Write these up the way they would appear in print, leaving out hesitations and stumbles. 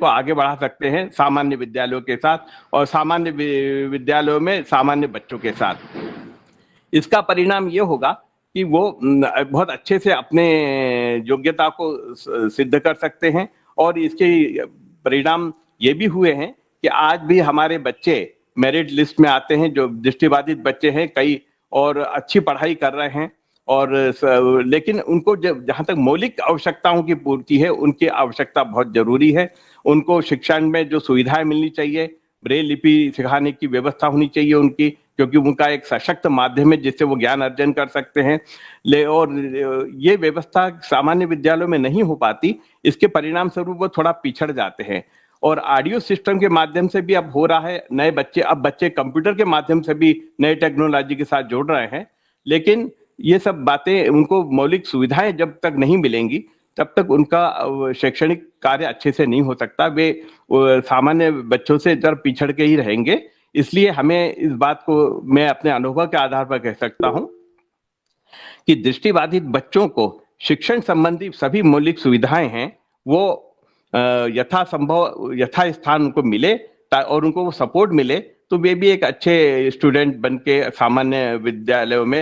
को आगे बढ़ा सकते हैं सामान्य विद्यालयों के साथ और सामान्य विद्यालयों में सामान्य बच्चों के साथ। इसका परिणाम ये होगा कि वो बहुत अच्छे से अपने योग्यता को सिद्ध कर सकते हैं और इसके परिणाम ये भी हुए हैं कि आज भी हमारे बच्चे मेरिट लिस्ट में आते हैं, जो दृष्टिबाधित बच्चे हैं कई, और अच्छी पढ़ाई कर रहे हैं। और लेकिन उनको जहाँ तक मौलिक आवश्यकताओं की पूर्ति है, उनकी आवश्यकता बहुत जरूरी है। उनको शिक्षा में जो सुविधाएं मिलनी चाहिए, ब्रेल लिपि सिखाने की व्यवस्था होनी चाहिए उनकी, क्योंकि उनका एक सशक्त माध्यम है जिससे वो ज्ञान अर्जन कर सकते हैं। और ये व्यवस्था सामान्य विद्यालयों में नहीं हो पाती, इसके परिणाम स्वरूप वो थोड़ा पिछड़ जाते हैं। और ऑडियो सिस्टम के माध्यम से भी अब हो रहा है, नए बच्चे, अब बच्चे कंप्यूटर के माध्यम से भी नए टेक्नोलॉजी के साथ जुड़ रहे हैं। लेकिन ये सब बातें, उनको मौलिक सुविधाएं जब तक नहीं मिलेंगी तब तक उनका शैक्षणिक कार्य अच्छे से नहीं हो सकता। वे सामान्य बच्चों से जरा पिछड़ के ही रहेंगे। इसलिए हमें इस बात को मैं अपने अनुभव के आधार पर कह सकता हूं कि दृष्टिबाधित बच्चों को शिक्षण संबंधी सभी मौलिक सुविधाएं हैं वो यथासंभव यथास्थान उनको मिले और उनको वो सपोर्ट मिले, तो वे भी एक अच्छे स्टूडेंट बन के सामान्य विद्यालयों में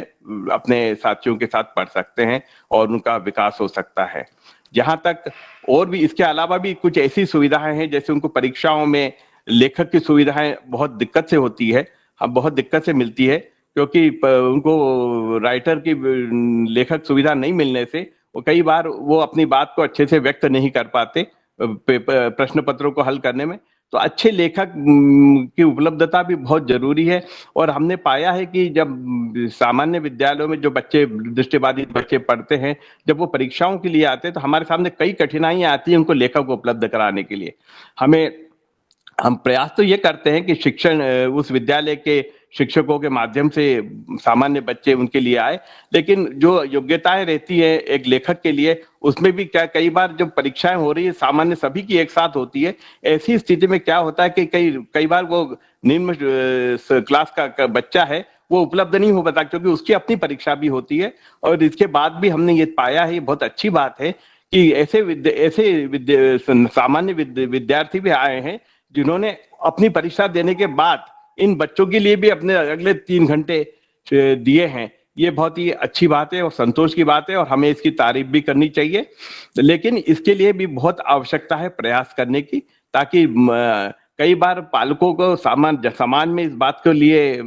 अपने साथियों के साथ पढ़ सकते हैं और उनका विकास हो सकता है। जहां तक और भी इसके अलावा भी कुछ ऐसी सुविधाएं हैं, जैसे उनको परीक्षाओं में लेखक की सुविधाएं बहुत दिक्कत से होती है, बहुत दिक्कत से मिलती है, क्योंकि उनको राइटर की लेखक सुविधा नहीं मिलने से वो कई बार वो अपनी बात को अच्छे से व्यक्त नहीं कर पाते प्रश्न पत्रों को हल करने में। तो अच्छे लेखक की उपलब्धता भी बहुत जरूरी है। और हमने पाया है कि जब सामान्य विद्यालयों में जो बच्चे, दृष्टिबाधित बच्चे पढ़ते हैं, जब वो परीक्षाओं के लिए आते हैं तो हमारे सामने कई कठिनाइयां आती हैं उनको लेखक उपलब्ध कराने के लिए। हम प्रयास तो ये करते हैं कि शिक्षण उस विद्यालय के शिक्षकों के माध्यम से सामान्य बच्चे उनके लिए आए, लेकिन जो योग्यताएं रहती है एक लेखक के लिए, उसमें भी क्या कई बार जब परीक्षाएं हो रही है सामान्य सभी की एक साथ होती है, ऐसी स्थिति में क्या होता है कि कई बार वो निम्न क्लास का बच्चा है वो उपलब्ध नहीं हो पाता, क्योंकि उसकी अपनी परीक्षा भी होती है। और इसके बाद भी हमने ये पाया है, ये बहुत अच्छी बात है कि ऐसे सामान्य विद्यार्थी भी आए हैं जिन्होंने अपनी परीक्षा देने के बाद इन बच्चों के लिए भी अपने अगले 3 घंटे दिए हैं। ये बहुत ही अच्छी बात है और संतोष की बात है और हमें इसकी तारीफ भी करनी चाहिए। लेकिन इसके लिए भी बहुत आवश्यकता है प्रयास करने की, ताकि कई बार पालकों को समाज में इस बात के लिए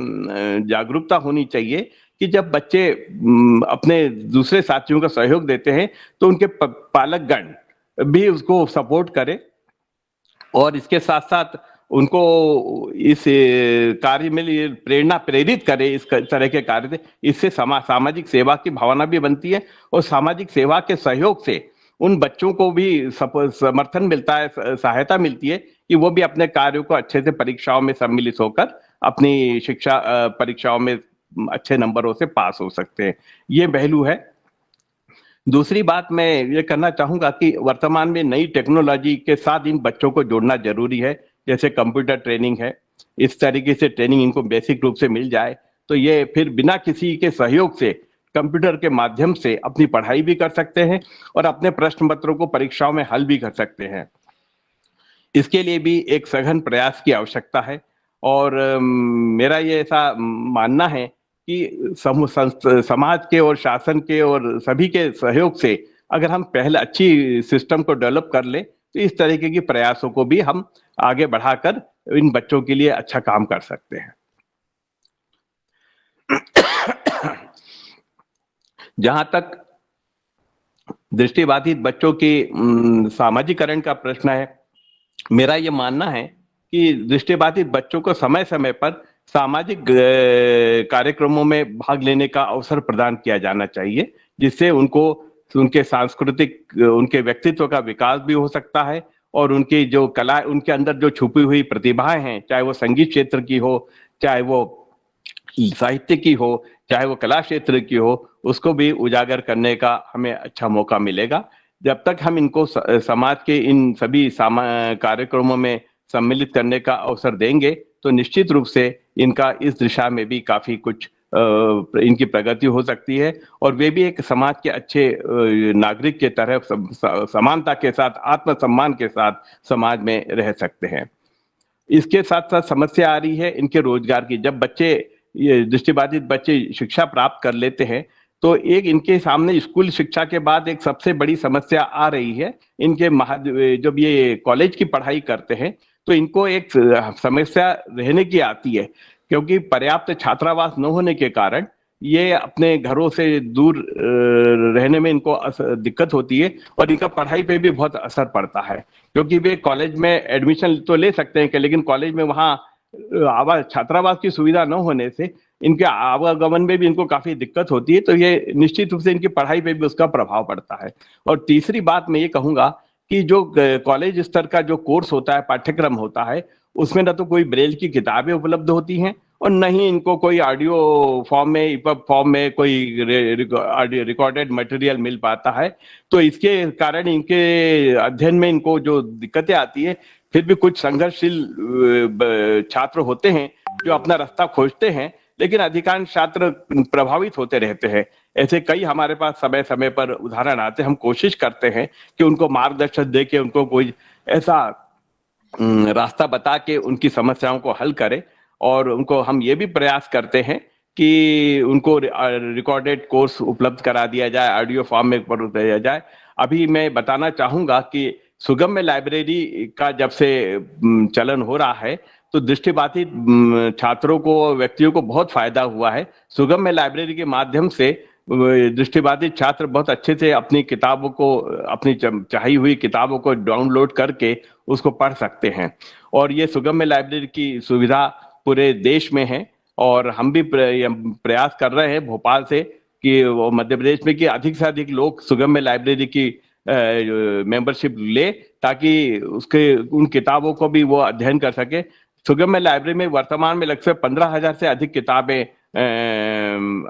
जागरूकता होनी चाहिए कि जब बच्चे अपने दूसरे साथियों का सहयोग देते हैं तो उनके पालकगण भी उसको सपोर्ट करें और इसके साथ साथ उनको इस कार्य में प्रेरित करे इस तरह के कार्य से। इससे सामाजिक सेवा की भावना भी बनती है और सामाजिक सेवा के सहयोग से उन बच्चों को भी समर्थन मिलता है, सहायता मिलती है कि वो भी अपने कार्यों को अच्छे से परीक्षाओं में सम्मिलित होकर अपनी शिक्षा परीक्षाओं में अच्छे नंबरों से पास हो सकते हैं। ये पहलू है। दूसरी बात मैं ये करना चाहूंगा कि वर्तमान में नई टेक्नोलॉजी के साथ इन बच्चों को जोड़ना जरूरी है। जैसे कंप्यूटर ट्रेनिंग है, इस तरीके से ट्रेनिंग इनको बेसिक रूप से मिल जाए तो ये फिर बिना किसी के सहयोग से कंप्यूटर के माध्यम से अपनी पढ़ाई भी कर सकते हैं और अपने प्रश्न पत्रों को परीक्षाओं में हल भी कर सकते हैं। इसके लिए भी एक सघन प्रयास की आवश्यकता है और मेरा ये ऐसा मानना है कि समाज के और शासन के और सभी के सहयोग से अगर हम पहले अच्छी सिस्टम को डेवलप कर ले तो इस तरीके की प्रयासों को भी हम आगे बढ़ाकर इन बच्चों के लिए अच्छा काम कर सकते हैं। जहां तक दृष्टिबाधित बच्चों के सामाजिकरण का प्रश्न है, मेरा ये मानना है कि दृष्टिबाधित बच्चों को समय समय पर सामाजिक कार्यक्रमों में भाग लेने का अवसर प्रदान किया जाना चाहिए, जिससे उनको उनके सांस्कृतिक, उनके व्यक्तित्व का विकास भी हो सकता है और उनकी जो कला, उनके अंदर जो छुपी हुई प्रतिभाएं हैं, चाहे वो संगीत क्षेत्र की हो, चाहे वो साहित्य की हो, चाहे वो कला क्षेत्र की हो, उसको भी उजागर करने का हमें अच्छा मौका मिलेगा। जब तक हम इनको समाज के इन सभी कार्यक्रमों में सम्मिलित करने का अवसर देंगे तो निश्चित रूप से इनका इस दिशा में भी काफी कुछ इनकी प्रगति हो सकती है और वे भी एक समाज के अच्छे नागरिक के तरह समानता के साथ, आत्मसम्मान के साथ समाज में रह सकते हैं। इसके साथ साथ समस्या आ रही है इनके रोजगार की। जब बच्चे, ये दृष्टिबाधित बच्चे शिक्षा प्राप्त कर लेते हैं तो एक इनके सामने स्कूल शिक्षा के बाद एक सबसे बड़ी समस्या आ रही है। इनके जब ये कॉलेज की पढ़ाई करते हैं तो इनको एक समस्या रहने की आती है, क्योंकि पर्याप्त छात्रावास न होने के कारण ये अपने घरों से दूर रहने में इनको दिक्कत होती है और इनका पढ़ाई पे भी बहुत असर पड़ता है, क्योंकि वे कॉलेज में एडमिशन तो ले सकते हैं लेकिन कॉलेज में वहाँ छात्रावास की सुविधा न होने से इनके आवागमन में भी इनको काफी दिक्कत होती है। तो ये निश्चित रूप से इनकी पढ़ाई पे भी उसका प्रभाव पड़ता है। और तीसरी बात मैं ये कहूंगा कि जो कॉलेज स्तर का जो कोर्स होता है, पाठ्यक्रम होता है, उसमें न तो कोई ब्रेल की किताबें उपलब्ध होती हैं और न ही इनको कोई ऑडियो फॉर्म में, ईपब फॉर्म में कोई रिकॉर्डेड मटेरियल मिल पाता है। तो इसके कारण इनके अध्ययन में इनको जो दिक्कतें आती है, फिर भी कुछ संघर्षशील छात्र होते हैं जो अपना रास्ता खोजते हैं, लेकिन अधिकांश छात्र प्रभावित होते रहते हैं। ऐसे कई हमारे पास समय समय पर उदाहरण आते हैं। हम कोशिश करते हैं कि उनको मार्गदर्शन दे के उनको कोई ऐसा रास्ता बता के उनकी समस्याओं को हल करें, और उनको हम ये भी प्रयास करते हैं कि उनको रिकॉर्डेड कोर्स उपलब्ध करा दिया जाए, ऑडियो फॉर्म में दिया जाए। अभी मैं बताना चाहूंगा कि सुगम्य लाइब्रेरी का जब से चलन हो रहा है तो दृष्टिबाधित छात्रों को, व्यक्तियों को बहुत फायदा हुआ है। सुगम्य लाइब्रेरी के माध्यम से दृष्टिबाधित छात्र बहुत अच्छे से अपनी किताबों को, अपनी चाही हुई किताबों को डाउनलोड करके उसको पढ़ सकते हैं। और ये सुगम्य लाइब्रेरी की सुविधा पूरे देश में है और हम भी प्रयास कर रहे हैं भोपाल से कि वो मध्य प्रदेश में कि अधिक से अधिक लोग सुगम्य लाइब्रेरी की मेंबरशिप ले, ताकि उसके उन किताबों को भी वो अध्ययन कर सके। सुगम्य लाइब्रेरी में वर्तमान में लगभग 15,000 से अधिक किताबें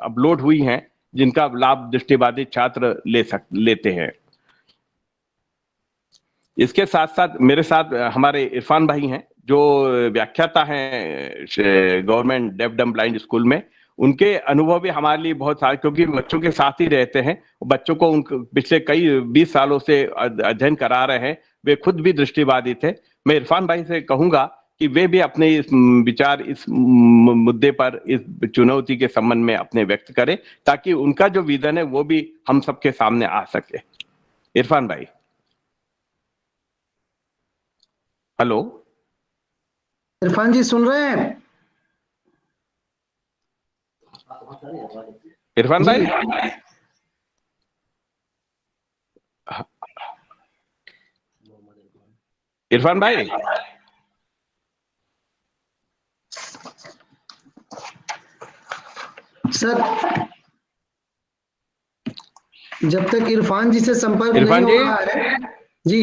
अपलोड हुई हैं, जिनका लाभ दृष्टिबाधित छात्र लेते हैं। इसके साथ साथ मेरे साथ हमारे इरफान भाई हैं जो व्याख्याता हैं गवर्नमेंट डेफ डम ब्लाइंड स्कूल में। उनके अनुभव भी हमारे लिए बहुत सारे, क्योंकि बच्चों के साथ ही रहते हैं, बच्चों को पिछले कई 20 सालों से अध्ययन करा रहे हैं। वे खुद भी दृष्टिबाधित है। मैं इरफान भाई से कहूंगा कि वे भी अपने इस विचार, इस मुद्दे पर, इस चुनौती के संबंध में अपने व्यक्त करें, ताकि उनका जो विजन है वो भी हम सबके सामने आ सके। इरफान भाई, हेलो इरफान जी सुन रहे हैं? इरफान भाई, इरफान भाई, सर जब तक इरफान जी से संपर्क नहीं हो रहा है जी,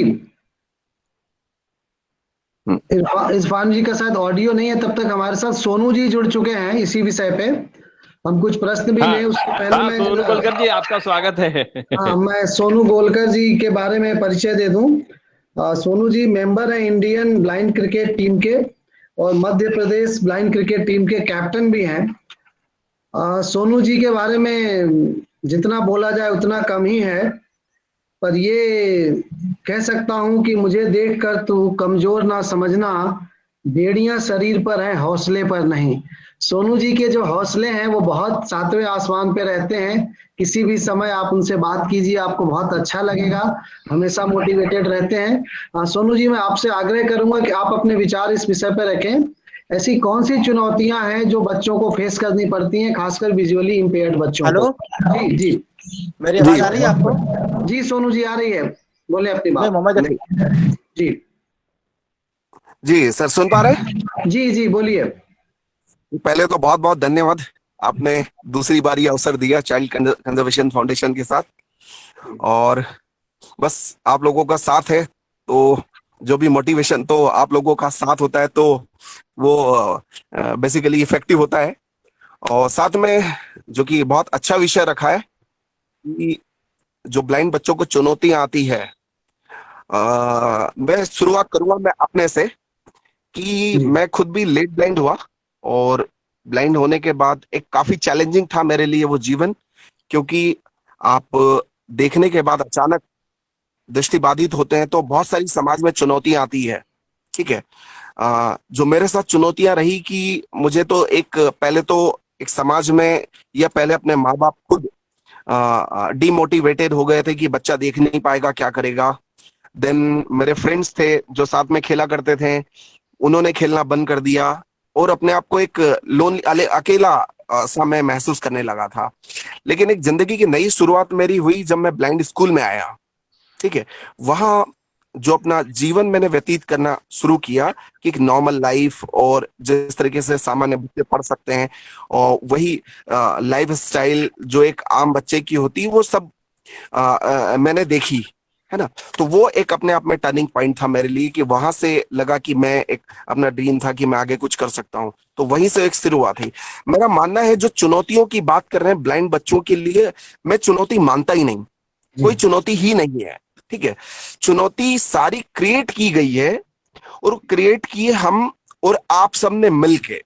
इरफान जी का शायद ऑडियो नहीं है, तब तक हमारे साथ सोनू जी जुड़ चुके हैं इसी विषय पे। हम कुछ प्रश्न भी लें उससे पहले मैं सोनू गोलकर जी, आपका स्वागत है। मैं सोनू गोलकर जी के बारे में परिचय दे दूं। सोनू जी मेंबर है इंडियन ब्लाइंड क्रिकेट टीम के और Madhya Pradesh blind cricket team के कैप्टन भी हैं। सोनू जी के बारे में जितना बोला जाए उतना कम ही है, पर ये कह सकता हूं कि मुझे देखकर तू कमजोर ना समझना, बेड़ियां शरीर पर है हौसले पर नहीं। सोनू जी के जो हौसले हैं वो बहुत सातवें आसमान पे रहते हैं। किसी भी समय आप उनसे बात कीजिए, आपको बहुत अच्छा लगेगा, हमेशा मोटिवेटेड रहते हैं। सोनू जी, मैं आपसे आग्रह करूंगा कि आप अपने विचार इस विषय पर रखें। ऐसी कौन सी चुनौतियां हैं जो बच्चों को फेस करनी पड़ती हैं, खासकर विजुअली इम्पेयर्ड बच्चों को? जी जी, मेरी आवाज आ रही है आपको? जी सोनू जी आ रही है, बोले अपनी बात। मोहम्मद अली जी जी सर, सुन पा रहे? जी जी बोलिए। पहले तो बहुत बहुत धन्यवाद, आपने दूसरी बारी अवसर दिया चाइल्ड कंजर्वेशन फाउंडेशन के साथ, और बस आप लोगों का साथ है तो जो भी मोटिवेशन, तो आप लोगों का साथ होता है तो वो बेसिकली इफेक्टिव होता है। और साथ में जो कि बहुत अच्छा विषय रखा है कि जो ब्लाइंड बच्चों को चुनौतियां आती है, मैं शुरुआत करूंगा मैं अपने से कि मैं खुद भी लेट ब्लाइंड हुआ और ब्लाइंड होने के बाद एक काफी चैलेंजिंग था मेरे लिए वो जीवन, क्योंकि आप देखने के बाद अचानक दृष्टिबाधित होते हैं तो बहुत सारी समाज में चुनौतियां आती है। ठीक है। जो मेरे साथ चुनौतियां रही कि मुझे तो एक पहले तो एक समाज में, या पहले अपने माँ बाप खुद डिमोटिवेटेड हो गए थे कि बच्चा देख नहीं पाएगा, क्या करेगा। देन मेरे फ्रेंड्स थे जो साथ में खेला करते थे, उन्होंने खेलना बंद कर दिया और अपने आप को एक लोन अकेला सा मैं महसूस करने लगा था। लेकिन एक जिंदगी की नई शुरुआत मेरी हुई जब मैं ब्लाइंड स्कूल में आया। ठीक है। वहां जो अपना जीवन मैंने व्यतीत करना शुरू किया कि एक नॉर्मल लाइफ, और जिस तरीके से सामान्य बच्चे पढ़ सकते हैं, और वही लाइफ स्टाइल जो एक आम बच्चे की होती है, वो सब मैंने देखी, है ना। तो वो एक अपने आप में टर्निंग पॉइंट था मेरे लिए, कि वहां से लगा कि मैं एक, अपना ड्रीम था कि मैं आगे कुछ कर सकता हूँ, तो वहीं से एक शुरुआत हुई। मेरा मानना है जो चुनौतियों की बात कर रहे हैं ब्लाइंड बच्चों के लिए, मैं चुनौती मानता ही नहीं, कोई चुनौती ही नहीं है। ठीक है। चुनौती सारी क्रिएट की गई है, और क्रिएट की हम और आप सबने मिलके,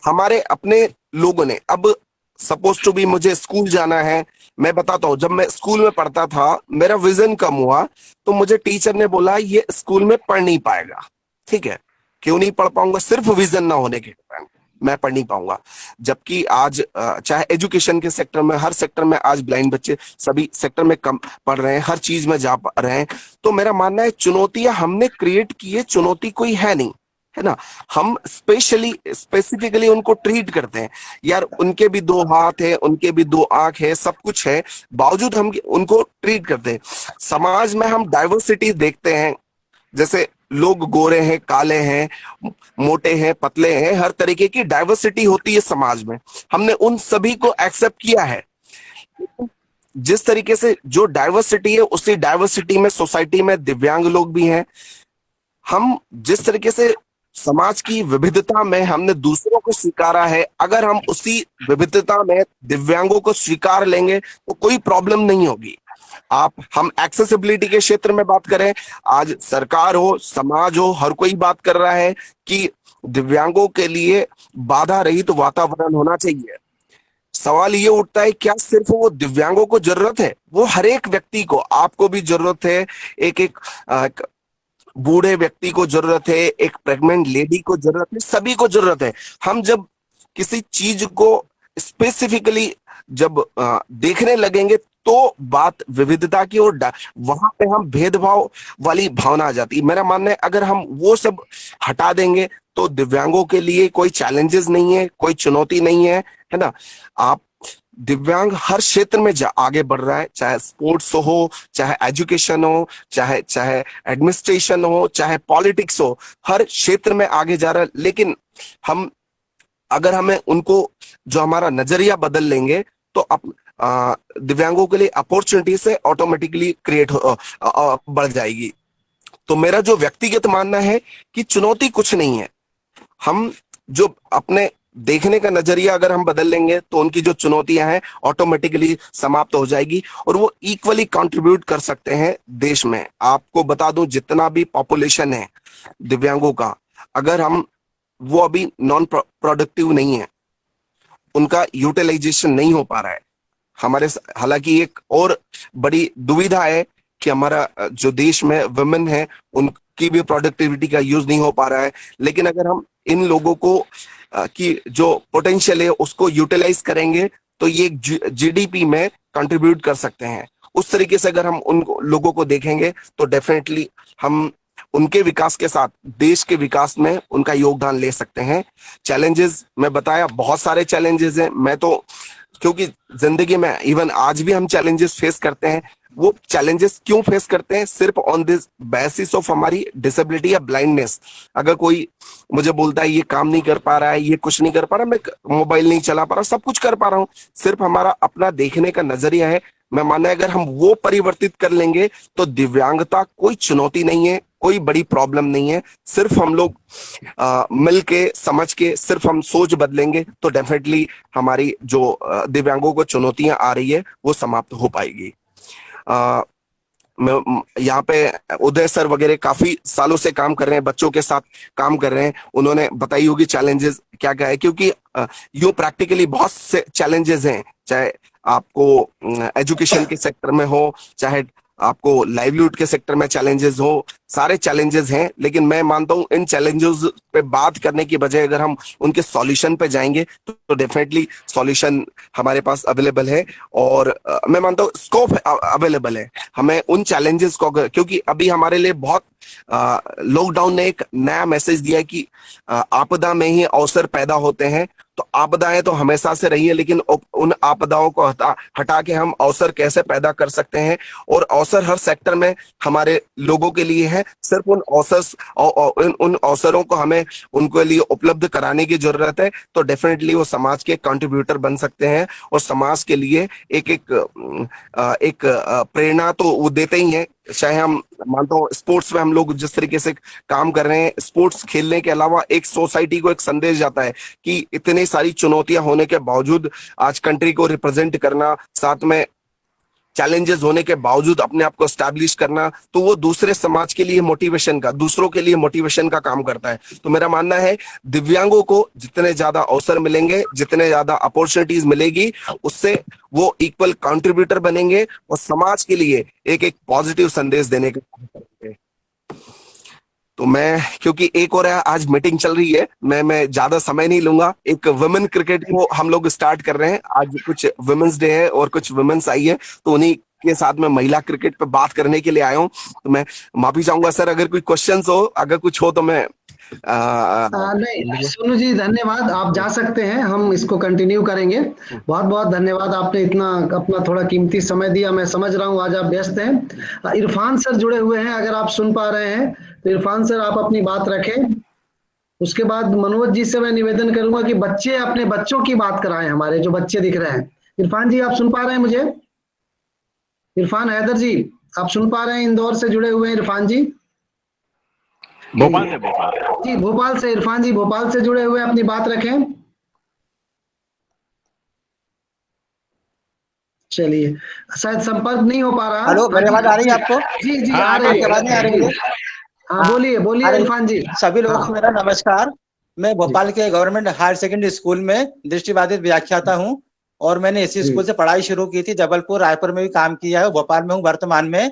हमारे अपने लोगों ने। अब सपोज टू बी मुझे स्कूल जाना है, मैं बताता हूँ, जब मैं स्कूल में पढ़ता था मेरा विजन कम हुआ, तो मुझे टीचर ने बोला ये स्कूल में पढ़ नहीं पाएगा। ठीक है। क्यों नहीं पढ़ पाऊंगा? सिर्फ विजन ना होने के कारण मैं पढ़ नहीं पाऊंगा। जबकि आज चाहे एजुकेशन के सेक्टर में, हर सेक्टर में आज ब्लाइंड बच्चे सभी सेक्टर में कम पढ़ रहे हैं, हर चीज में जा रहे हैं। तो मेरा मानना है चुनौतियां हमने क्रिएट की है, चुनौती कोई है नहीं, है ना। हम स्पेसिफिकली उनको ट्रीट करते हैं, यार उनके भी दो हाथ है, उनके भी दो आंख है, सब कुछ है, बावजूद हम उनको ट्रीट करते हैं। समाज में हम डाइवर्सिटी देखते हैं, जैसे लोग गोरे हैं, काले हैं, मोटे हैं, पतले हैं, हर तरीके की डाइवर्सिटी होती है समाज में। हमने उन सभी को एक्सेप्ट किया है। जिस तरीके से जो डाइवर्सिटी है, उसी डाइवर्सिटी में सोसाइटी में दिव्यांग लोग भी हैं। हम जिस तरीके से समाज की विविधता में हमने दूसरों को स्वीकारा है, अगर हम उसी विविधता में दिव्यांगों को स्वीकार लेंगे तो कोई प्रॉब्लम नहीं होगी। हम एक्सेसिबिलिटी के क्षेत्र में बात करें, आज सरकार हो, समाज हो, हर कोई बात कर रहा है कि दिव्यांगों के लिए बाधा रहित तो वातावरण होना चाहिए। सवाल ये उठता है, क्या सिर्फ वो दिव्यांगों को जरूरत है? वो हर एक व्यक्ति को, आपको भी जरूरत है, एक एक बूढ़े व्यक्ति को जरूरत है, एक प्रेग्नेंट लेडी को जरूरत है, सभी को जरूरत है। हम जब किसी चीज को स्पेसिफिकली जब देखने लगेंगे तो बात विविधता की, और वहां पे हम भेदभाव वाली भावना आ जाती है। मेरा मानना है अगर हम वो सब हटा देंगे तो दिव्यांगों के लिए कोई चैलेंजेस नहीं है, कोई चुनौती नहीं है ना। आप दिव्यांग हर क्षेत्र में आगे बढ़ रहा है, चाहे स्पोर्ट्स हो, चाहे एजुकेशन हो, चाहे एडमिनिस्ट्रेशन हो, चाहे पॉलिटिक्स हो, हर क्षेत्र में आगे जा रहा है। लेकिन अगर हमें उनको जो हमारा नजरिया बदल लेंगे तो दिव्यांगों के लिए अपॉर्चुनिटी से ऑटोमेटिकली क्रिएट बढ़ जाएगी। तो मेरा जो व्यक्तिगत मानना है कि चुनौती कुछ नहीं है। हम जो अपने देखने का नजरिया अगर हम बदल लेंगे तो उनकी जो चुनौतियां हैं ऑटोमेटिकली समाप्त हो जाएगी, और वो इक्वली कंट्रीब्यूट कर सकते हैं देश में। आपको बता दूं, जितना भी पॉपुलेशन है दिव्यांगों का, अगर हम वो अभी नॉन प्रोडक्टिव नहीं है, उनका यूटिलाइजेशन नहीं हो पा रहा है हमारे। हालांकि एक और बड़ी दुविधा है कि हमारा जो देश में वुमेन है उनकी भी प्रोडक्टिविटी का यूज नहीं हो पा रहा है। लेकिन अगर हम इन लोगों को की जो पोटेंशियल है उसको यूटिलाइज करेंगे तो ये जीडीपी में कंट्रीब्यूट कर सकते हैं। उस तरीके से अगर हम उन लोगों को देखेंगे तो डेफिनेटली हम उनके विकास के साथ देश के विकास में उनका योगदान ले सकते हैं। चैलेंजेस मैं बताया, बहुत सारे चैलेंजेस हैं। मैं तो, क्योंकि जिंदगी में इवन आज भी हम चैलेंजेस फेस करते हैं। वो चैलेंजेस क्यों फेस करते हैं? सिर्फ ऑन दिस बेसिस ऑफ हमारी डिसेबिलिटी या ब्लाइंडनेस। अगर कोई मुझे बोलता है ये काम नहीं कर पा रहा है, ये कुछ नहीं कर पा रहा, मैं मोबाइल नहीं चला पा रहा, सब कुछ कर पा रहा हूँ, सिर्फ हमारा अपना देखने का नजरिया है। मैं मानना है अगर हम वो परिवर्तित कर लेंगे तो दिव्यांगता कोई चुनौती नहीं है, कोई बड़ी प्रॉब्लम नहीं है। सिर्फ हम लोग मिल के, समझ के, सिर्फ हम सोच बदलेंगे तो डेफिनेटली हमारी जो दिव्यांगों को चुनौतियां आ रही है वो समाप्त हो पाएगी। यहाँ पे उदय सर वगैरह काफी सालों से काम कर रहे हैं, बच्चों के साथ काम कर रहे हैं, उन्होंने बताई होगी चैलेंजेस क्या क्या है, क्योंकि यूं प्रैक्टिकली बहुत से चैलेंजेस हैं, चाहे आपको एजुकेशन के सेक्टर में हो, चाहे आपको लाइवलीहुड के सेक्टर में चैलेंजेस हो, सारे चैलेंजेस हैं। लेकिन मैं मानता हूं इन चैलेंजेस पे बात करने की बजाय अगर हम उनके सॉल्यूशन पे जाएंगे तो डेफिनेटली सॉल्यूशन हमारे पास अवेलेबल है, और मैं मानता हूं स्कोप अवेलेबल है। हमें उन चैलेंजेस को क्योंकि अभी हमारे लिए बहुत लॉकडाउन ने एक नया मैसेज दिया है कि आपदा में ही अवसर पैदा होते हैं। तो आपदाएं तो हमेशा से रही है, लेकिन उन आपदाओं को हटा के हम अवसर कैसे पैदा कर सकते हैं, और अवसर हर सेक्टर में हमारे लोगों के लिए है। सिर्फ उन अवसरों को हमें उनके लिए उपलब्ध कराने की जरूरत है, तो डेफिनेटली वो समाज के कंट्रीब्यूटर बन सकते हैं, और समाज के लिए एक प्रेरणा तो वो देते ही हैं। चाहे हम मानता हूँ स्पोर्ट्स में हम लोग जिस तरीके से काम कर रहे हैं, स्पोर्ट्स खेलने के अलावा एक सोसाइटी को एक संदेश जाता है कि इतनी सारी चुनौतियां होने के बावजूद आज कंट्री को रिप्रेजेंट करना, साथ में चैलेंजेस होने के बावजूद अपने आप को स्टैब्लिश करना, तो वो दूसरे समाज के लिए मोटिवेशन का, दूसरों के लिए मोटिवेशन का काम करता है। तो मेरा मानना है दिव्यांगों को जितने ज्यादा अवसर मिलेंगे, जितने ज्यादा अपॉर्चुनिटीज मिलेगी, उससे वो इक्वल कंट्रीब्यूटर बनेंगे और समाज के लिए एक पॉजिटिव संदेश देने का काम करेंगे। तो मैं, क्योंकि एक और आज मीटिंग चल रही है, मैं ज्यादा समय नहीं लूंगा। एक वुमेन क्रिकेट को हम लोग स्टार्ट कर रहे हैं, आज कुछ वुमेन्स डे है और कुछ वुमेन्स आई है, तो उन्हीं के साथ में महिला क्रिकेट पे बात करने के लिए आया हूँ। तो मैं माफी चाहूंगा सर, अगर कोई क्वेश्चंस हो, अगर कुछ हो तो मैं नहीं सोनू जी, धन्यवाद, आप जा सकते हैं, हम इसको कंटिन्यू करेंगे। बहुत बहुत धन्यवाद, आपने इतना अपना थोड़ा कीमती समय दिया। मैं समझ रहा हूँ आज आप व्यस्त हैं। इरफान सर जुड़े हुए हैं, अगर आप सुन पा रहे हैं तो इरफान सर आप अपनी बात रखें। उसके बाद मनोज जी से मैं निवेदन करूंगा कि बच्चे अपने बच्चों की बात कराएं, हमारे जो बच्चे दिख रहे हैं। इरफान जी, आप सुन पा रहे हैं मुझे? इरफान हैदर जी, आप सुन पा रहे हैं? इंदौर से जुड़े हुए हैं इरफान जी। भोपाल जी, भोपाल से इरफान जी, भोपाल से जुड़े हुए, अपनी बात रखें। चलिए, शायद संपर्क नहीं हो पा रहा। हेलो, मेरी आवाज आ रही है आपको? जी जी, आ रही है। आवाज नहीं आ रही मुझे? हाँ, बोलिए बोलिए इरफान जी। सभी लोगों को मेरा नमस्कार। मैं भोपाल के गवर्नमेंट हायर सेकेंडरी स्कूल में दृष्टिबाधित व्याख्याता हूँ, और मैंने इसी स्कूल से पढ़ाई शुरू की थी। जबलपुर, रायपुर में भी काम किया है, भोपाल में हूँ वर्तमान में।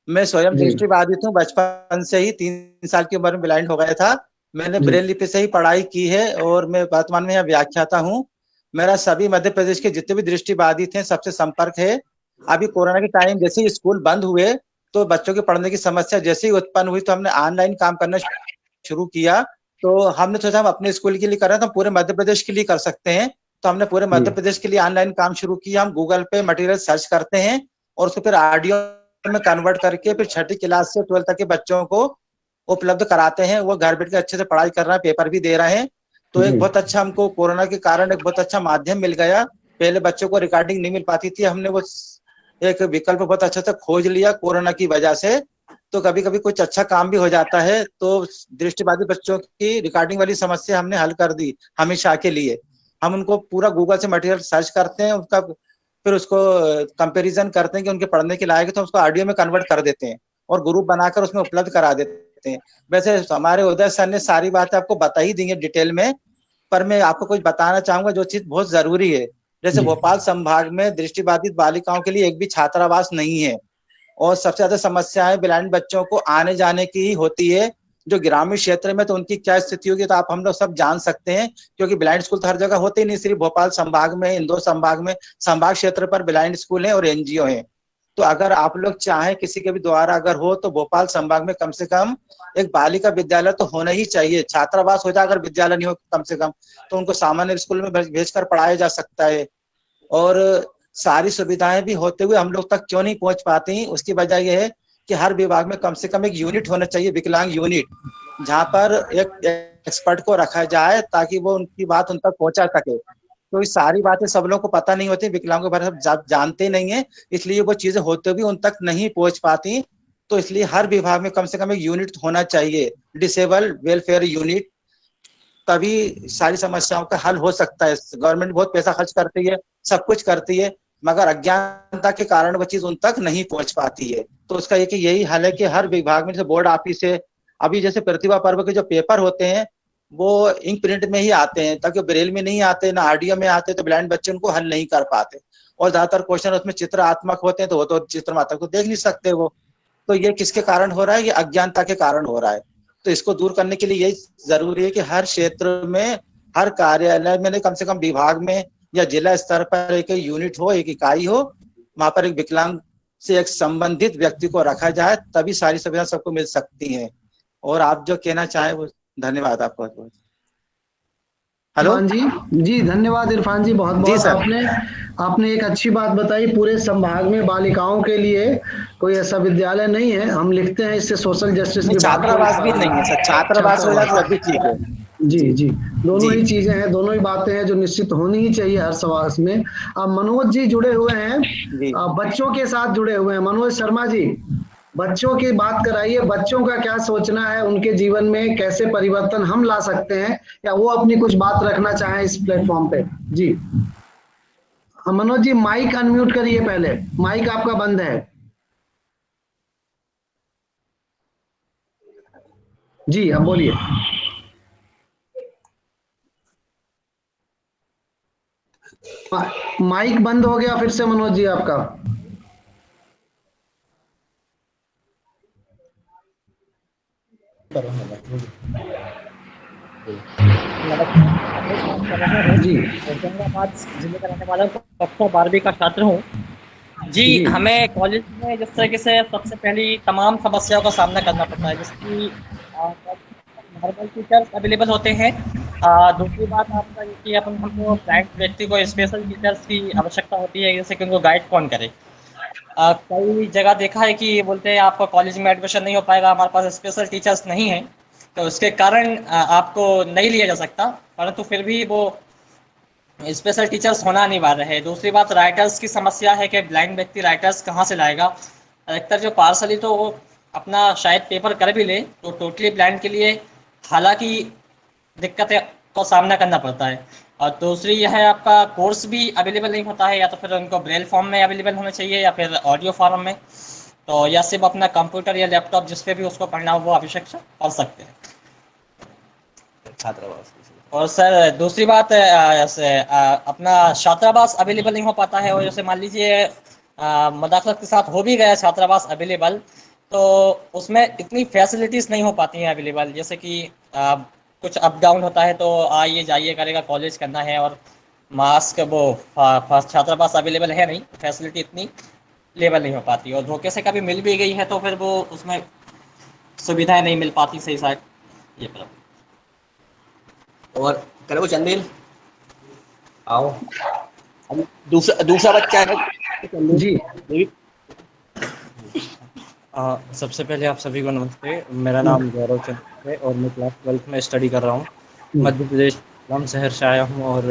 मैं स्वयं दृष्टिबाधित हूँ, बचपन से ही 3 साल की उम्र में ब्लाइंड हो गया था। मैंने ब्रेल लिपि से ही पढ़ाई की है, और मैं वर्तमान में यहाँ व्याख्याता हूँ। मेरा सभी मध्य प्रदेश के जितने भी दृष्टिबाधित हैं सबसे संपर्क है। अभी कोरोना के टाइम जैसे ही स्कूल बंद हुए, तो बच्चों के पढ़ने की समस्या जैसे ही उत्पन्न हुई, तो हमने ऑनलाइन काम करना शुरू किया। तो हमने सोचा हम अपने स्कूल के लिए कर रहे हैं, तो हम पूरे मध्य प्रदेश के लिए कर सकते हैं। तो हमने पूरे मध्य प्रदेश के लिए ऑनलाइन काम शुरू किया। हम गूगल पे मटेरियल सर्च करते हैं, और उसको फिर ऑडियो में कन्वर्ट करके फिर 6ठी क्लास से 12th तक के बच्चों को उपलब्ध कराते हैं। वो घर बैठ के अच्छे से पढ़ाई कर रहे हैं, पेपर भी दे रहे हैं। तो एक बहुत अच्छा, हमको कोरोना के कारण एक बहुत अच्छा माध्यम मिल गया। पहले बच्चों को रिकॉर्डिंग नहीं मिल पाती थी, हमने वो एक विकल्प बहुत अच्छा से खोज लिया कोरोना की वजह से। तो कभी कभी कुछ अच्छा काम भी हो जाता है। तो दृष्टिबाधित बच्चों की रिकॉर्डिंग वाली समस्या हमने हल कर दी हमेशा के लिए। हम उनको पूरा गूगल से मटेरियल सर्च करते हैं, उसका फिर उसको कंपैरिजन करते हैं कि उनके पढ़ने के लायक है, तो उसको ऑडियो में कन्वर्ट कर देते हैं और ग्रुप बनाकर उसमें उपलब्ध करा देते हैं। वैसे हमारे उदय सर ने सारी बातें आपको बता ही दी है डिटेल में, पर मैं आपको कुछ बताना चाहूंगा जो चीज बहुत जरूरी है। जैसे भोपाल संभाग में दृष्टिबाधित बालिकाओं के लिए एक भी छात्रावास नहीं है, और सबसे ज्यादा समस्याएं ब्लाइंड बच्चों को आने जाने की ही होती है। जो ग्रामीण क्षेत्र में तो उनकी क्या स्थिति होगी तो आप हम लोग सब जान सकते हैं, क्योंकि ब्लाइंड स्कूल तो हर जगह होते ही नहीं, सिर्फ भोपाल संभाग में, इंदौर संभाग में, संभाग क्षेत्र पर ब्लाइंड स्कूल है और एनजीओ है। तो अगर आप लोग चाहें किसी के भी द्वारा अगर हो, तो भोपाल संभाग में कम से कम एक बालिका विद्यालय तो होना ही चाहिए। छात्रावास हो जाए, अगर विद्यालय नहीं हो कम से कम, तो उनको सामान्य स्कूल में भेजकर पढ़ाया जा सकता है। और सारी सुविधाएं भी होते हुए हम लोग तक क्यों नहीं पहुंच पाती, उसकी वजह यह है कि हर विभाग में कम से कम एक यूनिट होना चाहिए, विकलांग यूनिट, जहां पर एक एक्सपर्ट को रखा जाए ताकि वो उनकी बात उन तक पहुंचा सके। तो ये सारी बातें सब लोगों को पता नहीं होती, विकलांगों के बारे में जानते नहीं है, इसलिए वो चीजें होते हुए उन तक नहीं पहुंच पाती। तो इसलिए हर विभाग में कम से कम एक यूनिट होना चाहिए, डिसेबल वेलफेयर यूनिट, तभी सारी समस्याओं का हल हो सकता है। गवर्नमेंट बहुत पैसा खर्च करती है, सब कुछ करती है, मगर अज्ञानता के कारण वो चीज उन तक नहीं पहुंच पाती है। तो उसका एक यही हल है कि हर विभाग में, जैसे बोर्ड ऑफिस है, अभी जैसे प्रतिभा पर्व के जो पेपर होते हैं वो इंक प्रिंट में ही आते हैं, ताकि ब्रेल में नहीं आते, ना ऑडियो में आते, तो ब्लाइंड बच्चे उनको हल नहीं कर पाते। और ज्यादातर क्वेश्चन उसमें चित्रात्मक होते हैं, तो वो तो चित्रमात्मक तो देख नहीं सकते वो। तो ये किसके कारण हो रहा है? ये अज्ञानता के कारण हो रहा है। तो इसको दूर करने के लिए यही जरूरी है कि हर क्षेत्र में, हर कार्यालय में, कम से कम विभाग में या जिला स्तर पर एक यूनिट हो, एक इकाई हो, वहां पर एक विकलांग से एक संबंधित व्यक्ति को रखा जाए, तभी सारी सुविधा सबको मिल सकती हैं। और आप जो कहना चाहें वो, धन्यवाद आपको बहुत बहुत। हेलो इरफान जी, जी धन्यवाद इरफान जी, बहुत जी बहुत सर। आपने आपने एक अच्छी बात बताई। पूरे संभाग में बालिकाओं के लिए कोई ऐसा विद्यालय नहीं है। हम लिखते हैं इससे सोशल जस्टिस नहीं, विभाग के छात्रावास भी नहीं है सर, छात्रावास हो जाए तो छात्रावास। तब भी ठीक है। जी जी, दोनों जी ही चीजें हैं, दोनों ही बातें हैं जो निश्चित होनी ही चाहिए हर समाज में। अब मनोज जी जुड़े हुए हैं, जी। बच्चों के साथ जुड़े हुए हैं। मनोज शर्मा जी, बच्चों की बात कराइए। बच्चों का क्या सोचना है, उनके जीवन में कैसे परिवर्तन हम ला सकते हैं, या वो अपनी कुछ बात रखना चाहें इस प्लेटफॉर्म पे। जी हाँ, मनोज जी माइक अनम्यूट करिए, पहले माइक आपका बंद है। जी अब बोलिए। माइक बंद हो गया फिर से मनोज जी आपका। जी होशंगाबाद जिले का रहने वाला हूँ, कक्षा 12वीं का छात्र हूँ। जी, जी हमें कॉलेज में जिस तरीके से सबसे पहली तमाम समस्याओं का सामना करना पड़ता है, जिसकी नॉर्मल टीचर्स अवेलेबल होते हैं। दूसरी बात आपका ये कि अपन हमको ब्लाइंड व्यक्ति को स्पेशल टीचर्स की आवश्यकता होती है, जैसे कि उनको गाइड कौन करे। कई जगह देखा है कि बोलते हैं आपका कॉलेज में एडमिशन नहीं हो पाएगा, हमारे पास स्पेशल टीचर्स नहीं है, तो उसके कारण आपको नहीं लिया जा सकता। परंतु फिर भी वो स्पेशल टीचर्स होना अनिवार्य है। दूसरी बात राइटर्स की समस्या है कि ब्लाइंड व्यक्ति राइटर्स कहाँ से लाएगा। अधिकतर जो पार्सली तो वो अपना शायद पेपर कर भी ले, तो टोटली ब्लाइंड के लिए हालांकि दिक्कतें को सामना करना पड़ता है। और दूसरी यह है आपका कोर्स भी अवेलेबल नहीं होता है, या तो फिर उनको ब्रेल फॉर्म में अवेलेबल होना चाहिए या फिर ऑडियो फॉर्म में। तो या सिर्फ अपना कंप्यूटर या लैपटॉप जिस पे भी उसको पढ़ना हो वो आवश्यक पढ़ सकते हैं। छात्रावास। और सर दूसरी बात जैसे अपना छात्रावास अवेलेबल नहीं हो पाता है, और जैसे मान लीजिए मदाखलत के साथ हो भी गया छात्रावास अवेलेबल, तो उसमें इतनी फैसिलिटीज़ नहीं हो पाती हैं अवेलेबल। जैसे कि कुछ अप डाउन होता है तो आइए जाइए करेगा, कॉलेज करना है, और मास्क वो छात्रावास अवेलेबल है नहीं, फैसिलिटी इतनी लेवल नहीं हो पाती। और धोखे से कभी मिल भी गई है तो फिर वो उसमें सुविधाएं नहीं मिल पाती सही साइड। ये प्रॉब्लम। और करो चंदेल आओ। अब दूसरा बच्चा है जी सबसे पहले आप सभी को नमस्ते। मेरा नाम गौरव चंद्र है और मैं क्लास 12th में स्टडी कर रहा हूँ। मध्य प्रदेश राम शहर से आया हूँ और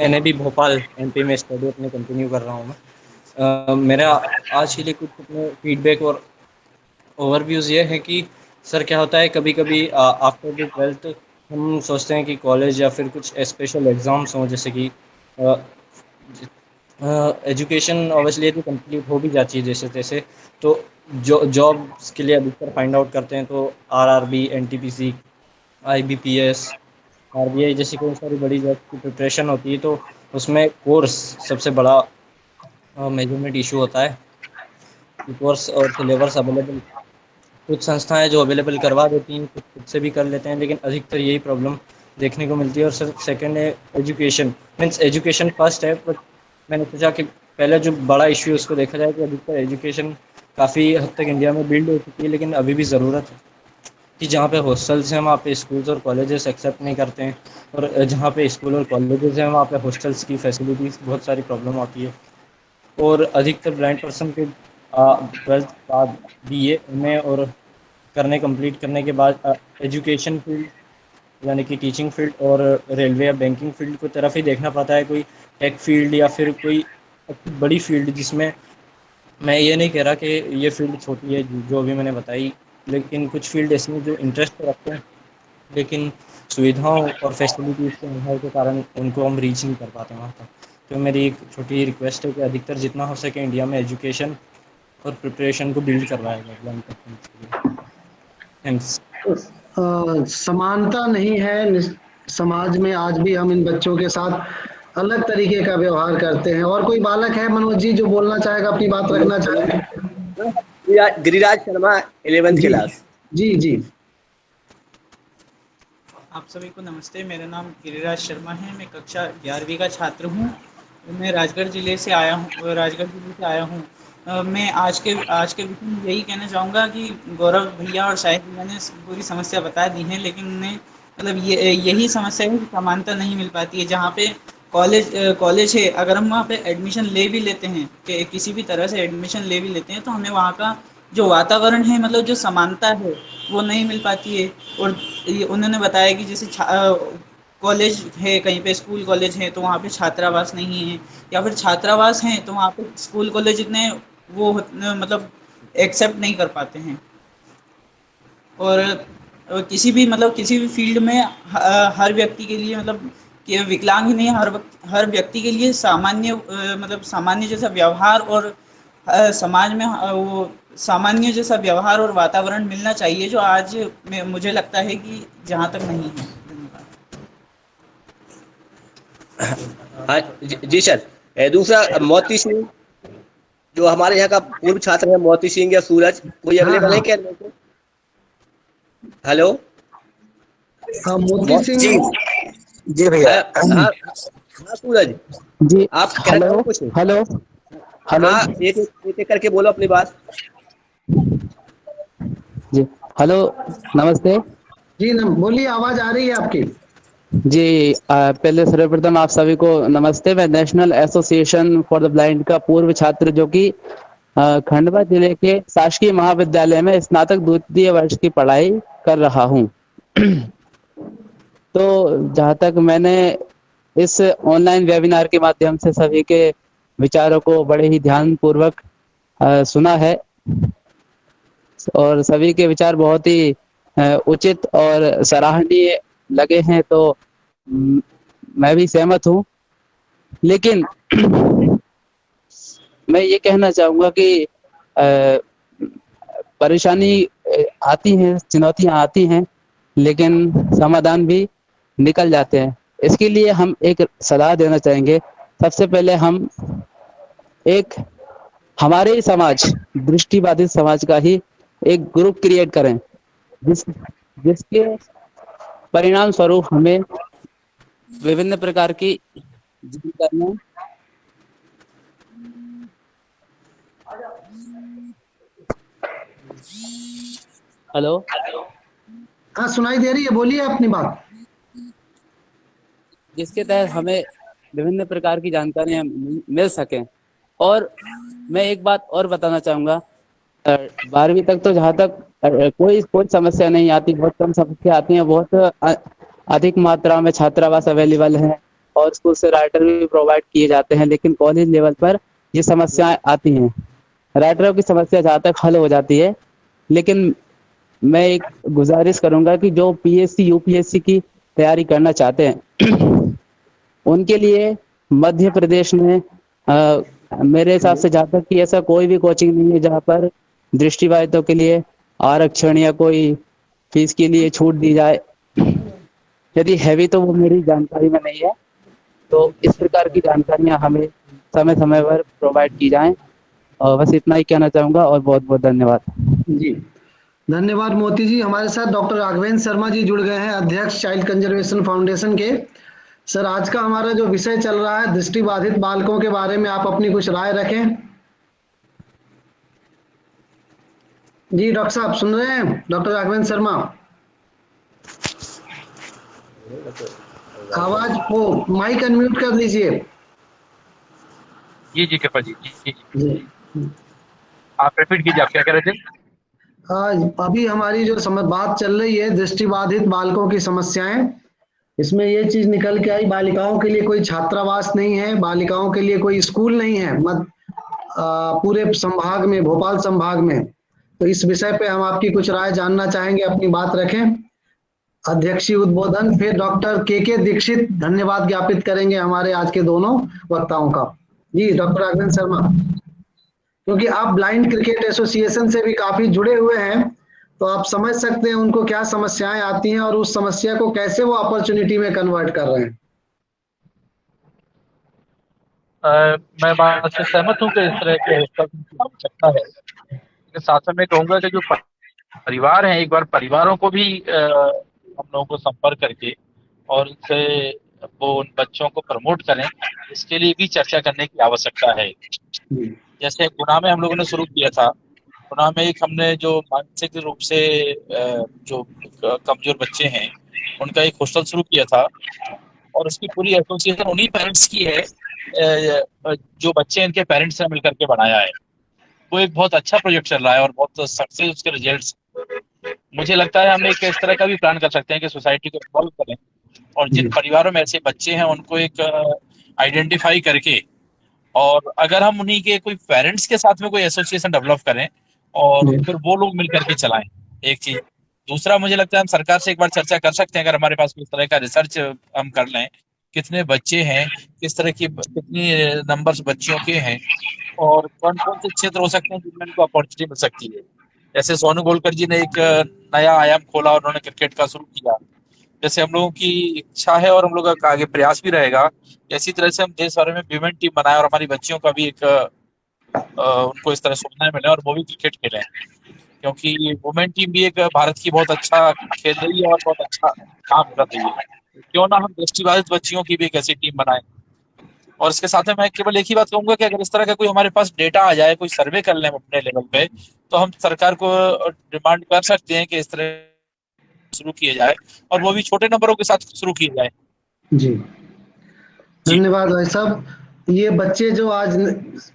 NAB भोपाल MP में स्टडी अपने कंटिन्यू कर रहा हूँ मैं। मेरा आज के लिए कुछ अपने फीडबैक और ओवरव्यूज़ ये है कि सर क्या होता है, कभी कभी आफ्टर द 12th हम सोचते हैं कि कॉलेज या फिर कुछ स्पेशल एग्ज़ाम्स हों, जैसे कि एजुकेशन ऑब्वियसली तो कंप्लीट हो भी जाती है जैसे तैसे, तो जो जॉब्स के लिए अधिकतर फाइंड आउट करते हैं तो RRB NTPC IBPS RBI जैसी कोई सारी बड़ी जॉब की प्रिपरेशन होती है, तो उसमें कोर्स सबसे बड़ा मेजरमेंट इशू होता है कि कोर्स और सिलेबस अवेलेबल कुछ संस्थाएं जो अवेलेबल करवा देती हैं, कुछ खुद से भी कर लेते हैं, लेकिन अधिकतर यही प्रॉब्लम देखने को मिलती है। और सर सेकंड है एजुकेशन, मीन्स एजुकेशन फर्स्ट है, बट मैंने सोचा कि पहले जो बड़ा इशू है उसको देखा जाए कि अधिकतर एजुकेशन काफ़ी हद तक इंडिया में बिल्ड हो चुकी है, लेकिन अभी भी ज़रूरत है कि जहाँ पे हॉस्टल्स हैं वहाँ पे स्कूल्स और कॉलेजेस एक्सेप्ट नहीं करते हैं, और जहाँ पे स्कूल और कॉलेजेस हैं वहाँ पे हॉस्टल्स की फैसिलिटीज़ बहुत सारी प्रॉब्लम आती है। और अधिकतर ब्लाइंड पर्सन के 12th बाद BA MA और कंप्लीट करने के बाद एजुकेशन फील्ड यानी कि टीचिंग फील्ड और रेलवे या बैंकिंग फील्ड की तरफ ही देखना पड़ता है, कोई टेक फील्ड या फिर कोई बड़ी फील्ड जिसमें, मैं ये नहीं कह रहा कि ये फील्ड छोटी है जो अभी मैंने बताई, लेकिन कुछ फील्ड ऐसी हैं जो इंटरेस्ट रखते हैं लेकिन सुविधाओं और फैसिलिटीज़ के अभाव के कारण उनको हम रीच नहीं कर पाते वहाँ तक। तो मेरी एक छोटी रिक्वेस्ट है कि अधिकतर जितना हो सके इंडिया में एजुकेशन और प्रिपरेशन को बिल्ड करवाया जाए ब्लाइंड पर्सन्स के लिए। थैंक्स। समानता नहीं है समाज में, आज भी हम इन बच्चों के साथ अलग तरीके का व्यवहार करते हैं। और कोई बालक है मनोज जी जो बोलना चाहेगा, अपनी बात रखना चाहेगा? गिरिराज शर्मा 11th जी क्लास। जी जी। आप सभी को नमस्ते। मेरा नाम गिरिराज शर्मा है। मैं कक्षा 11वीं का छात्र हूँ। मैं राजगढ़ ज़िले से आया हूँ। मैं आज के विषय में यही कहना चाहूँगा कि गौरव भैया और शाहिद भैया ने पूरी समस्या बता दी है, लेकिन उन्हें मतलब यही समस्या है कि समानता नहीं मिल पाती है। जहाँ पे कॉलेज है, अगर हम वहाँ पे एडमिशन ले भी लेते हैं, कि किसी भी तरह से एडमिशन ले भी लेते हैं, तो हमें वहाँ का जो वातावरण है, मतलब जो समानता है, वो नहीं मिल पाती है। और उन्होंने बताया कि जैसे कॉलेज है, कहीं पे स्कूल कॉलेज है तो वहाँ पे छात्रावास नहीं है, या फिर छात्रावास हैं तो वहाँ पे स्कूल कॉलेज इतने वो मतलब एक्सेप्ट नहीं कर पाते हैं। और किसी भी फील्ड में हर व्यक्ति के लिए, मतलब कि विकलांग ही नहीं, हर व्यक्ति के लिए सामान्य जैसा व्यवहार और समाज में वो सामान्य जैसा व्यवहार और वातावरण मिलना चाहिए, जो आज मुझे लगता है कि जहाँ तक नहीं है। हाँ जी सर। दूसरा मोती सिंह, जो हमारे यहाँ का पूर्व छात्र है, मोती सिंह या सूरज, कोई अवेलेबल है क्या? हेलो मोती सिंह जी भैया। हाँ सूरज जी। आप कहना चाहोगे कुछ? Hello hello. हाँ एक करके बोलो अपनी बात। जी हेलो नमस्ते जी। बोलिए, आवाज आ रही है आपकी। जी। पहले सर्वप्रथम आप सभी को नमस्ते। मैं national association for the blind का पूर्व छात्र, जो कि खंडवा जिले के शासकीय महाविद्यालय में स्नातक द्वितीय वर्ष की पढ़ाई कर रहा हूँ। तो जहाँ तक मैंने इस ऑनलाइन वेबिनार के माध्यम से सभी के विचारों को बड़े ही ध्यान पूर्वक सुना है, और सभी के विचार बहुत ही उचित और सराहनीय लगे हैं, तो मैं भी सहमत हूँ। लेकिन मैं ये कहना चाहूँगा कि परेशानी आती है, चुनौतियाँ आती हैं, लेकिन समाधान भी निकल जाते हैं। इसके लिए हम एक सलाह देना चाहेंगे। सबसे पहले हम एक हमारे ही समाज, दृष्टिबाधित समाज का ही एक ग्रुप क्रिएट करें, जिसके परिणाम स्वरूप हमें विभिन्न प्रकार की जानकारियां हेलो हाँ, सुनाई दे रही है, बोलिए अपनी बात। जिसके तहत हमें विभिन्न प्रकार की जानकारियां मिल सकें। और मैं एक बात और बताना चाहूँगा, 12वीं तक तो जहाँ तक कोई समस्या नहीं आती, बहुत कम समस्या आती हैं। बहुत अधिक मात्रा में छात्रावास अवेलेबल हैं और स्कूल से राइटर भी प्रोवाइड किए जाते हैं। लेकिन कॉलेज लेवल पर ये समस्याएं आती हैं। राइटरों की समस्या जहाँ तक हल हो जाती है, लेकिन मैं एक गुजारिश करूंगा कि जो पीएससी यूपीएससी की तैयारी करना चाहते हैं, उनके लिए मध्य प्रदेश में मेरे हिसाब से जहाँ तक कि ऐसा कोई भी कोचिंग नहीं है जहाँ पर दृष्टिबाधितों के लिए आरक्षण या कोई फीस के लिए छूट दी जाए। यदि है भी तो वो मेरी जानकारी में नहीं है। तो इस प्रकार की जानकारियां हमें समय समय पर प्रोवाइड की जाएं। और बस इतना ही कहना चाहूंगा, और बहुत बहुत धन्यवाद। जी धन्यवाद मोती जी। हमारे साथ डॉक्टर राघवेंद्र शर्मा जी जुड़ गए हैं, अध्यक्ष चाइल्ड कंजर्वेशन फाउंडेशन के। सर, आज का हमारा जो विषय चल रहा है दृष्टिबाधित बालकों के बारे में, आप अपनी कुछ राय रखें। जी डॉक्टर साहब सुन रहे हैं? डॉक्टर राघवेंद्र शर्मा, आवाज को माइक अनम्यूट कर लीजिए। जी कृपा जी। आप रिपीट कीजिए, आप क्या कह रहे थे? अभी हमारी जो बात चल रही है दृष्टिबाधित बालकों की समस्याएं, इसमें ये चीज निकल के आई, बालिकाओं के लिए कोई छात्रावास नहीं है, बालिकाओं के लिए कोई स्कूल नहीं है पूरे संभाग में, भोपाल संभाग में। तो इस विषय पे हम आपकी कुछ राय जानना चाहेंगे, अपनी बात रखें। अध्यक्षीय उद्बोधन, फिर डॉक्टर के दीक्षित धन्यवाद ज्ञापित करेंगे हमारे आज के दोनों वक्ताओं का। जी डॉक्टर राघवेंद्र शर्मा, क्योंकि आप ब्लाइंड क्रिकेट एसोसिएशन से भी काफी जुड़े हुए हैं, तो आप समझ सकते हैं उनको क्या समस्याएं आती हैं और उस समस्या को कैसे वो अपॉर्चुनिटी में कन्वर्ट कर रहे हैं। मैं बात से सहमत हूँ कि इस तरह के हॉस्टल की आवश्यकता है, लेकिन साथ में कहूँगा कि जो परिवार हैं, एक बार परिवारों को भी हम लोगों को संपर्क करके और इनसे वो उन बच्चों को प्रमोट करें, इसके लिए भी चर्चा करने की आवश्यकता है। जैसे गुना में हम लोगों ने शुरू किया था, गुना में एक हमने जो मानसिक रूप से जो कमजोर बच्चे हैं उनका एक हॉस्टल शुरू किया था, और उसकी पूरी एसोसिएशन उन्हीं पेरेंट्स की है जो बच्चे इनके पेरेंट्स ने मिलकर के बनाया है। वो एक बहुत अच्छा प्रोजेक्ट चल रहा है और बहुत सक्सेस उसके रिजल्ट्स। मुझे लगता है हम एक इस तरह का भी प्लान कर सकते हैं कि सोसाइटी को इन्वॉल्व करें और जिन परिवारों में ऐसे बच्चे हैं उनको एक आइडेंटिफाई करके, और अगर हम उन्हीं के कोई पेरेंट्स के साथ में कोई एसोसिएशन डेवलप करें और फिर वो लोग मिलकर के चलाएं, एक चीज। दूसरा, मुझे लगता है हम सरकार से एक बार चर्चा कर सकते हैं, अगर हमारे पास कोई तरह का रिसर्च हम कर लें, कितने बच्चे हैं, किस तरह की कितनी नंबर्स बच्चियों के हैं और कौन कौन से क्षेत्र हो सकते हैं जिनमें उनको अपॉर्चुनिटी मिल सकती है। जैसे सोनू गोलकर जी ने एक नया आयाम खोला और उन्होंने क्रिकेट का शुरू किया, जैसे हम लोगों की इच्छा है और हम लोगों का आगे प्रयास भी रहेगा, इसी तरह से हम देश भर में विमेन टीम बनाए और हमारी बच्चियों का भी एक उनको इस तरह सुविधाएं मिले और वो भी क्रिकेट खेलें, क्योंकि वुमेन टीम भी एक भारत की बहुत अच्छा खेल रही है और बहुत अच्छा काम कर रही है। क्यों ना हम दृष्टिबाधित बच्चियों की भी एक ऐसी टीम बनाएं। और इसके साथ में मैं केवल एक ही बात कहूंगा कि अगर इस तरह का कोई हमारे पास डेटा आ जाए, कोई सर्वे कर लें अपने लेवल पे, तो हम सरकार को डिमांड कर सकते हैं कि इस तरह शुरू किए जाए और वो भी छोटे नंबरों के साथ शुरू किए जाए। जी धन्यवाद भाई साहब। ये बच्चे जो आज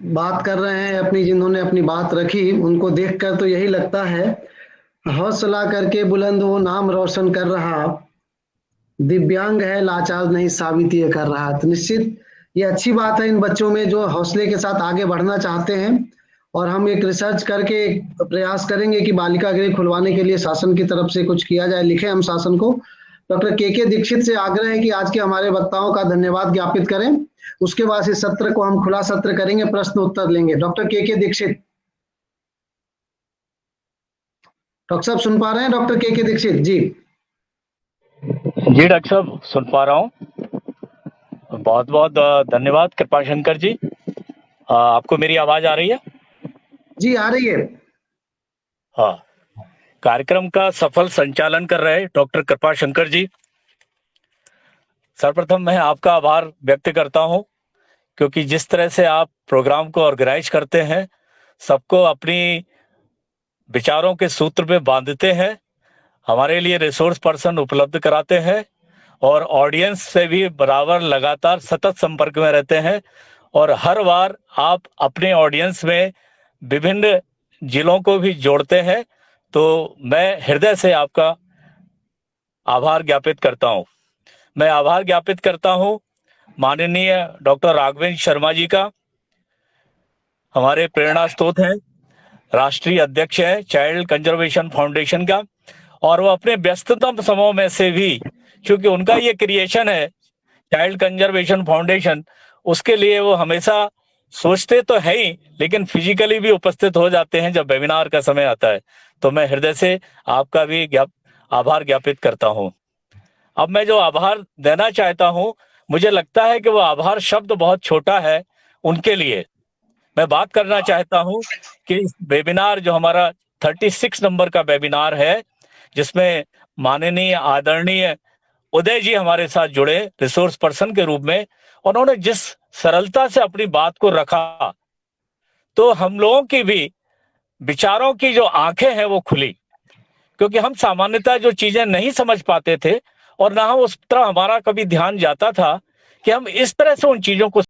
बात कर रहे हैं अपनी, जिन्होंने अपनी बात रखी, उनको देखकर तो यही लगता है हौसला करके बुलंद वो नाम रोशन कर रहा, दिव्यांग है लाचार नहीं साबित ये कर रहा। तो निश्चित ये अच्छी बात है इन बच्चों में जो हौसले के साथ आगे बढ़ना चाहते हैं, और हम एक रिसर्च करके प्रयास करेंगे कि बालिका गृह खुलवाने के लिए शासन की तरफ से कुछ किया जाए, लिखे हम शासन को। डॉक्टर के दीक्षित से आग्रह है कि आज के हमारे वक्ताओं का धन्यवाद ज्ञापित करें, उसके बाद इस सत्र को हम खुला सत्र करेंगे, प्रश्न उत्तर लेंगे। डॉक्टर के दीक्षित, डॉक्टर साहब सुन पा रहे हैं? डॉक्टर के दीक्षित जी। जी डॉक्टर साहब सुन पा रहा हूँ, बहुत बहुत धन्यवाद कृपाशंकर जी। आपको मेरी आवाज आ रही है? जी आ रही है। हाँ, कार्यक्रम का सफल संचालन कर रहे डॉक्टर कृपाशंकर जी, सर्वप्रथम मैं आपका आभार व्यक्त करता हूं, क्योंकि जिस तरह से आप प्रोग्राम को ऑर्गेनाइज करते हैं, सबको अपनी विचारों के सूत्र में बांधते हैं, हमारे लिए रिसोर्स पर्सन उपलब्ध कराते हैं और ऑडियंस से भी बराबर लगातार सतत संपर्क में रहते हैं, और हर बार आप अपने ऑडियंस में विभिन्न जिलों को भी जोड़ते हैं, तो मैं हृदय से आपका आभार ज्ञापित करता हूं। मैं आभार ज्ञापित करता हूं माननीय डॉक्टर राघवेंद्र शर्मा जी का, हमारे प्रेरणा स्रोत हैं, राष्ट्रीय अध्यक्ष हैं चाइल्ड कंजर्वेशन फाउंडेशन का, और वो अपने व्यस्ततम समयों में से भी, क्योंकि उनका ये क्रिएशन है चाइल्ड कंजर्वेशन फाउंडेशन, उसके लिए वो हमेशा सोचते तो है ही, लेकिन फिजिकली भी उपस्थित हो जाते हैं जब वेबिनार का समय आता है। तो मैं हृदय से आपका भी आभार ज्ञापित करता हूं। अब मैं जो आभार देना चाहता हूं, मुझे लगता है कि वो आभार शब्द बहुत छोटा है उनके लिए। मैं बात करना चाहता हूं कि वेबिनार जो हमारा 36 नंबर का वेबिनार है, जिसमें माननीय आदरणीय उदय जी हमारे साथ जुड़े रिसोर्स पर्सन के रूप में, उन्होंने जिस सरलता से अपनी बात को रखा, तो हम लोगों की भी विचारों की जो आंखें हैं वो खुली, क्योंकि हम सामान्यतः जो चीजें नहीं समझ पाते थे और ना हम उस तरह हमारा कभी ध्यान जाता था कि हम इस तरह से उन चीजों को